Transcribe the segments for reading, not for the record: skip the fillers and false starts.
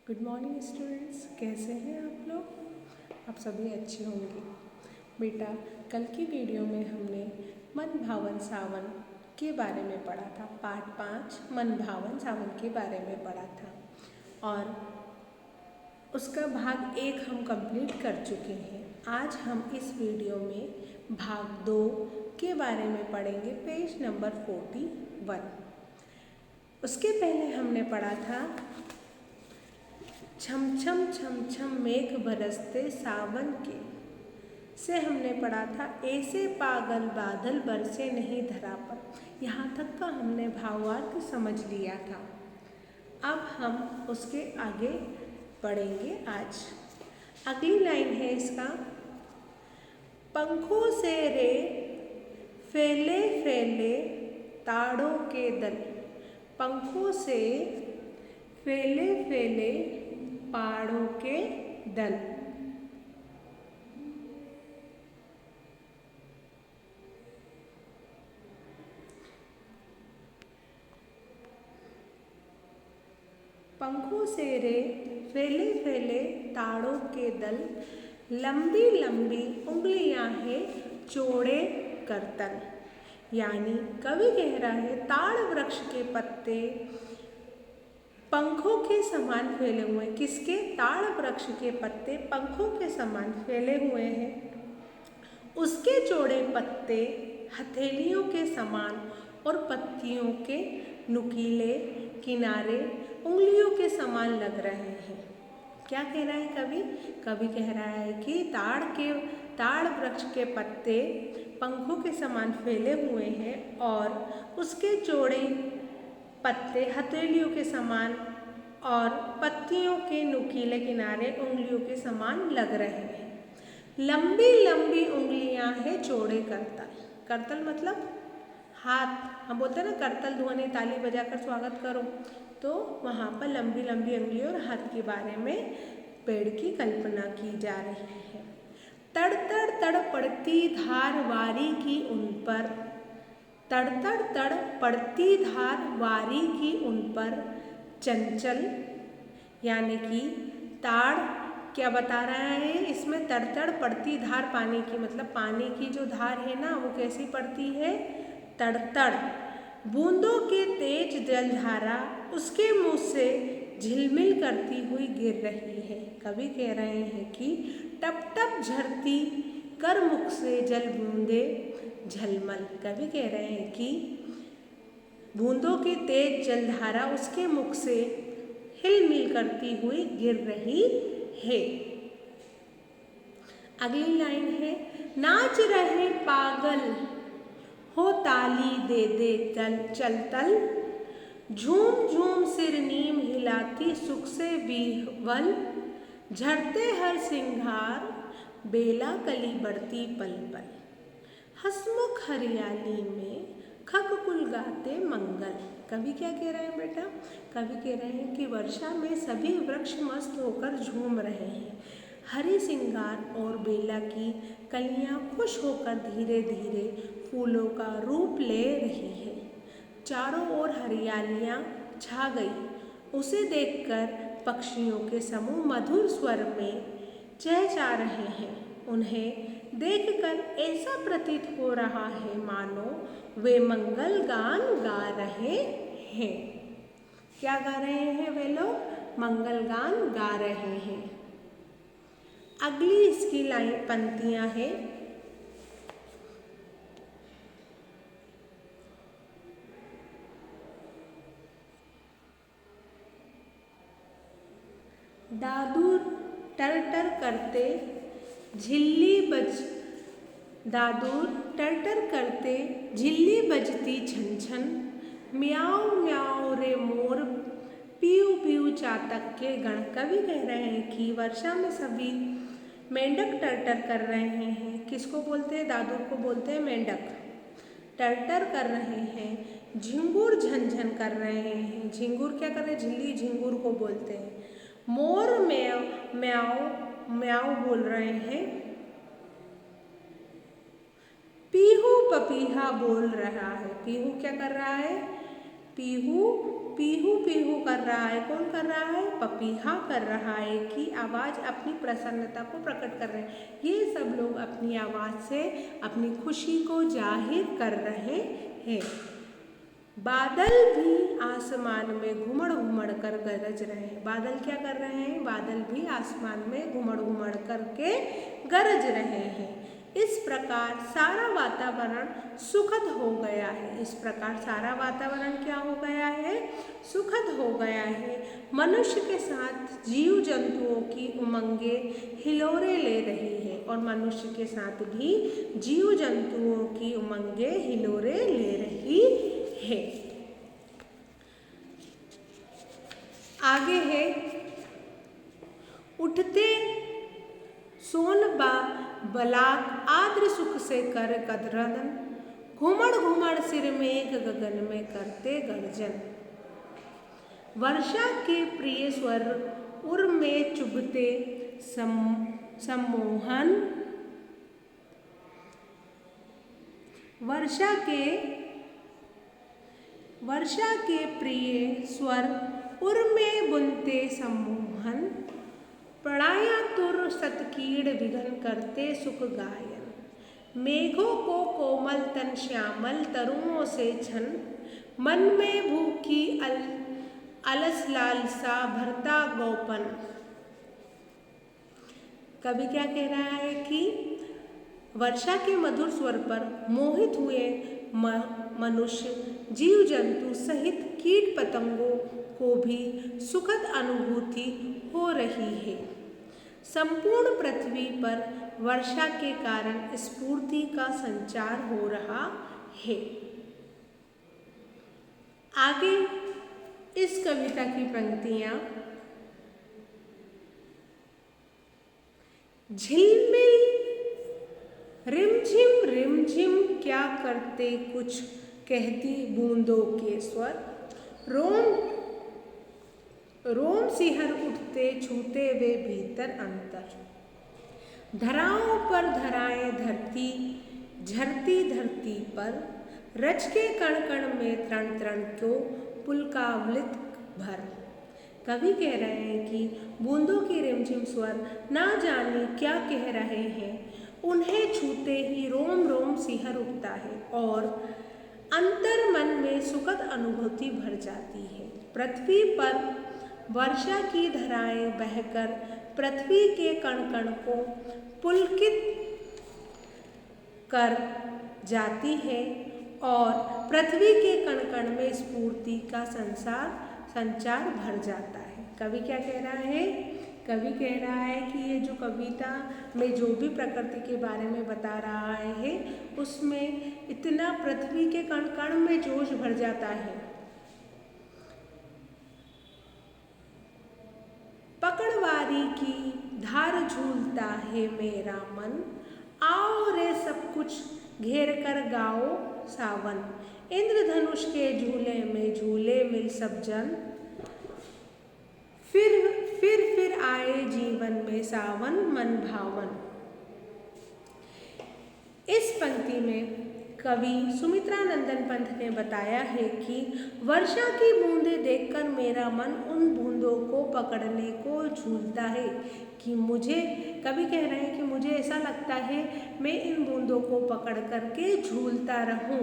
Good morning students, कैसे हैं आप लोग। आप सभी अच्छे होंगे। बेटा, कल की वीडियो में हमने मन भावन सावन के बारे में पढ़ा था। पाठ 5 मन भावन सावन के बारे में पढ़ा था और उसका भाग 1 हम कंप्लीट कर चुके हैं। आज हम इस वीडियो में भाग 2 के बारे में पढ़ेंगे, पेज नंबर 41। उसके पहले हमने पढ़ा था छम छम छम छम मेघ बरसते सावन के, से हमने पढ़ा था ऐसे पागल बादल बरसे नहीं धरा पर। यहाँ तक का हमने भावार्थ समझ लिया था। अब हम उसके आगे पढ़ेंगे। आज अगली लाइन है इसका, पंखों से रे फैले फैले ताड़ों के दल। पंखों से फैले फैले पहाड़ों के दल। पंखों से रे फैले फैले ताड़ों के दल, लंबी लंबी उंगलियां हैं चौड़े करतल। यानी कवि कह रहा है ताड़ वृक्ष के पत्ते पंखों के समान फैले हुए। किसके? ताड़ वृक्ष के पत्ते पंखों के समान फैले हुए हैं। उसके चौड़े पत्ते हथेलियों के समान और पत्तियों के नुकीले किनारे उंगलियों के समान लग रहे हैं। क्या कह रहा है कवि? कवि कह रहा है कि ताड़ वृक्ष के पत्ते पंखों के समान फैले हुए हैं और उसके चौड़े पत्ते हथेलियों के समान और पत्तियों के नुकीले किनारे उंगलियों के समान लग रहे हैं। लंबी लंबी उंगलियां हैं चौड़े करतल। करतल मतलब हाथ। हम बोलते हैं ना करतल ध्वनि ताली बजाकर स्वागत करो, तो वहाँ पर लंबी लंबी उंगली और हाथ के बारे में पेड़ की कल्पना की जा रही है। तड़ तड़ तड़ पड़ती धार वारी की उन पर, तड़ तड़ तड़ पड़ती धार वारी की उन पर चंचल। यानी कि ताड़ क्या बता रहा है इसमें? तड़ तड़ पड़ती धार पानी की, मतलब पानी की जो धार है ना वो कैसी पड़ती है? तड़ तड़। बूंदों के तेज जलधारा उसके मुंह से झिलमिल करती हुई गिर रही है। कवि कह रहे हैं कि टप टप झरती कर मुख से जल बूंदे झलमल। कवि कह रहे हैं कि बूंदों की तेज जलधारा उसके मुख से हिलमिल करती हुई गिर रही है। अगली लाइन है, नाच रहे पागल हो ताली दे दे चल तल, झूम झूम सिर नीम हिलाती सुख से विह्वल, झड़ते हर सिंगार बेला कली बढ़ती पल पल, हसमुख हरियाली में खगकुल गाते मंगल। कवि क्या कह रहे हैं बेटा? कवि कह रहे हैं कि वर्षा में सभी वृक्ष मस्त होकर झूम रहे हैं। हरे सिंगार और बेला की कलियां खुश होकर धीरे धीरे फूलों का रूप ले रही है। चारों ओर हरियालियां छा गई। उसे देखकर पक्षियों के समूह मधुर स्वर में चहचहा रहे हैं। उन्हें देखकर ऐसा प्रतीत हो रहा है मानो वे मंगल गान गा रहे हैं। क्या गा रहे हैं वे लोग? मंगल गान गा रहे हैं। अगली इसकी लाइन पंक्तियां हैं, दादू टर टर करते झिल्ली बज, दादूर टर टर करते झिल्ली बजती छन छन, म्याऊ म्याऊ रे मोर पीऊ पीऊ चातक के गण। कवि कह रहे हैं कि वर्षा में सभी मेंढक टर टर कर रहे हैं। किसको बोलते हैं? दादूर को बोलते हैं मेंढक। टर टर कर रहे हैं। झिंगुर झनझन कर रहे हैं। झिंगुर क्या कर रहे हैं? झिल्ली झिंगुर को बोलते हैं। मोर म्याऊ म्याऊ म्याऊ बोल रहे हैं। पीहू पपीहा बोल रहा है। पीहू क्या कर रहा है? पीहू पीहू पीहू कर रहा है। कौन कर रहा है? पपीहा कर रहा है की आवाज़ अपनी प्रसन्नता को प्रकट कर रहे हैं। ये सब लोग अपनी आवाज़ से अपनी खुशी को जाहिर कर रहे हैं। बादल भी आसमान में घुमड़ घुमड़ कर गरज रहे हैं। बादल क्या कर रहे हैं? बादल भी आसमान में घुमड़ घुमड़ करके गरज रहे हैं। इस प्रकार सारा वातावरण सुखद हो गया है। इस प्रकार सारा वातावरण क्या हो गया है? सुखद हो गया है। मनुष्य के साथ जीव जंतुओं की उमंगे हिलोरे ले रही है और मनुष्य के साथ भी जीव जंतुओं की उमंगे हिलोरे ले रही है। आगे है, उठते सोन बलाक आद्र सुख से कर कदरन, घुमड़ घुमड़ सिर मेघ गगन में करते गर्जन। वर्षा के प्रिय स्वर उर में चुभते सम्मोहन, वर्षा के प्रिय स्वर उर में बुनते सम्मोहन, पढ़ाया तुर सतकीड़ विघन करते सुख गायन। मेघों को कोमल तन श्यामल तरुओं से छन, मन में भूखी अलस लालसा भरता गोपन। कवि क्या कह रहा है कि वर्षा के मधुर स्वर पर मोहित हुए मनुष्य जीव जंतु सहित कीट पतंगों को भी सुखद अनुभूति हो रही है। संपूर्ण पृथ्वी पर वर्षा के कारण स्फूर्ति का संचार हो रहा है। आगे इस कविता की पंक्तियां, झिलमिल रिमझिम क्या करते कुछ कहती बूंदों के स्वर, रोम सिहर उठते छूते वे भीतर अंतर। धराओं पर धराएं धरती झरती धरती पर, रच के कण कण में तरण तरण को पुलकावलित भर। कवि कह रहे हैं कि बूंदों की रिमझिम स्वर ना जाने क्या कह रहे हैं, उन्हें छूते ही रोम रोम सिहर उठता है और अंतर मन में सुखद अनुभूति भर जाती है। पृथ्वी पर वर्षा की धाराएं बहकर पृथ्वी के कण कण को पुलकित कर जाती है और पृथ्वी के कण कण में स्फूर्ति का संचार भर जाता है। कवि क्या कह रहा है? कवि कह रहा है कि ये जो कविता में जो भी प्रकृति के बारे में बता रहा है उसमें इतना पृथ्वी के कण कण में जोश भर जाता है। पकड़वारी की धार झूलता है मेरा मन, आओ रे सब कुछ घेर कर गाओ सावन। इंद्रधनुष के झूले में झूले मिल सब जन, फिर आए जीवन में सावन मन भावन। इस पंक्ति में कवि सुमित्रा नंदन पंत ने बताया है कि वर्षा की बूंदें देखकर मेरा मन उन बूंदों को पकड़ने को झूलता है कि मुझे, कवि कह रहे हैं कि मुझे ऐसा लगता है मैं इन बूंदों को पकड़ करके झूलता रहूं।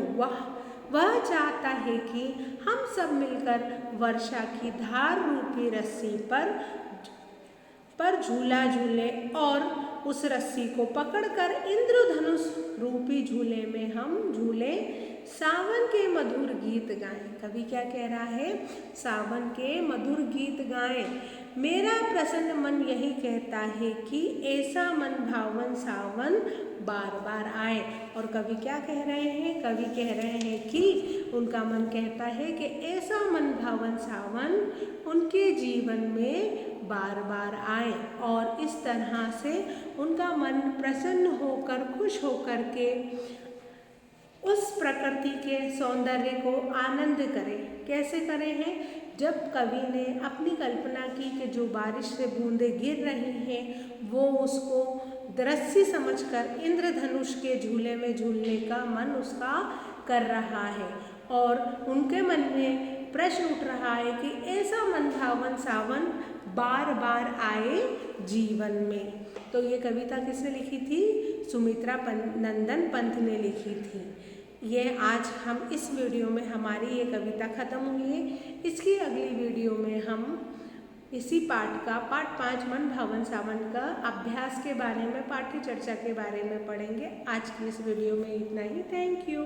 वह चाहता है कि हम सब मिलकर वर्षा की धार रूपी रस्सी पर झूला झूले और उस रस्सी को पकड़कर इंद्रधनुष रूपी झूले में हम झूले, सावन के मधुर गीत गाएं। कवि क्या कह रहा है? सावन के मधुर गीत गाएं। मेरा प्रसन्न मन यही कहता है कि ऐसा मन भावन सावन बार बार आए। और कवि क्या कह रहे हैं? कवि कह रहे हैं कि उनका मन कहता है कि ऐसा मन भावन सावन उनके जीवन में बार बार आए और इस तरह से उनका मन प्रसन्न होकर खुश होकर के उस प्रकृति के सौंदर्य को आनंद करें। कैसे करें हैं? जब कवि ने अपनी कल्पना की कि जो बारिश से बूंदें गिर रही हैं वो उसको दृश्य समझकर इंद्रधनुष के झूले में झूलने का मन उसका कर रहा है और उनके मन में प्रश्न उठ रहा है कि ऐसा मनभावन सावन बार बार आए जीवन में। तो ये कविता किसने लिखी थी? सुमित्रा नंदन पंत ने लिखी थी। ये आज हम इस वीडियो में हमारी ये कविता ख़त्म हुई है। इसकी अगली वीडियो में हम इसी पाठ का पाठ 5 मनभावन सावन का अभ्यास के बारे में, पाठ्य चर्चा के बारे में पढ़ेंगे। आज की इस वीडियो में इतना ही। Thank you.